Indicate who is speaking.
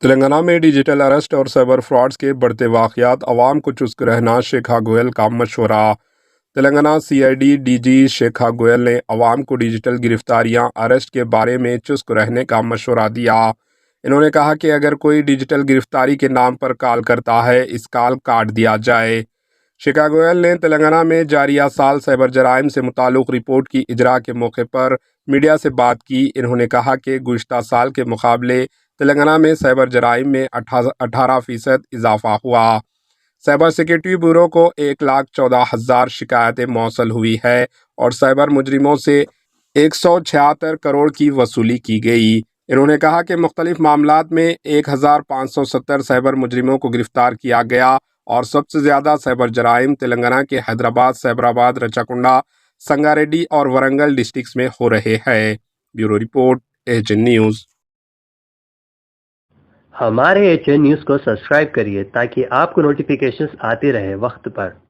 Speaker 1: تلنگانہ میں digital arrest اور cyber frauds کے بڑھتے واقعات، عوام کو چست رہنا، شیکھا گوئل کا مشورہ۔ Telangana C I D D G Shikha Goyal نے عوام کو ڈیجیٹل گرفتاریاں، اریسٹ کے بارے میں چست رہنے کا مشورہ دیا۔ انہوں نے کہا کہ اگر کوئی ڈیجیٹل گرفتاری کے نام پر کال کرتا ہے، اس کال کاٹ دیا جائے۔ شیکھا گوئل نے تلنگانہ میں جاریہ سال سائبر جرائم سے متعلق رپورٹ کی اجرا کے موقع پر میڈیا سے بات کی۔ انہوں نے کہا کہ گزشتہ سال کے مقابلے تلنگانہ میں سائبر جرائم میں 18% اضافہ ہوا۔ سائبر سیکیورٹی بیورو کو 1,14,000 شکایتیں موصول ہوئی ہے اور سائبر مجرموں سے 176 کروڑ کی وصولی کی گئی۔ انہوں نے کہا کہ مختلف معاملات میں 1,570 سائبر مجرموں کو گرفتار کیا گیا اور سب سے زیادہ سائبر جرائم تلنگانہ کے حیدرآباد، سائبرآباد، رچاکنڈا، سنگاریڈی اور ورنگل ڈسٹرکٹس میں ہو رہے ہیں۔ Bureau report, H news.
Speaker 2: ہمارے ایچ نیوز کو سبسکرائب کریے تاکہ آپ کو نوٹیفیکیشنز آتے رہے وقت پر۔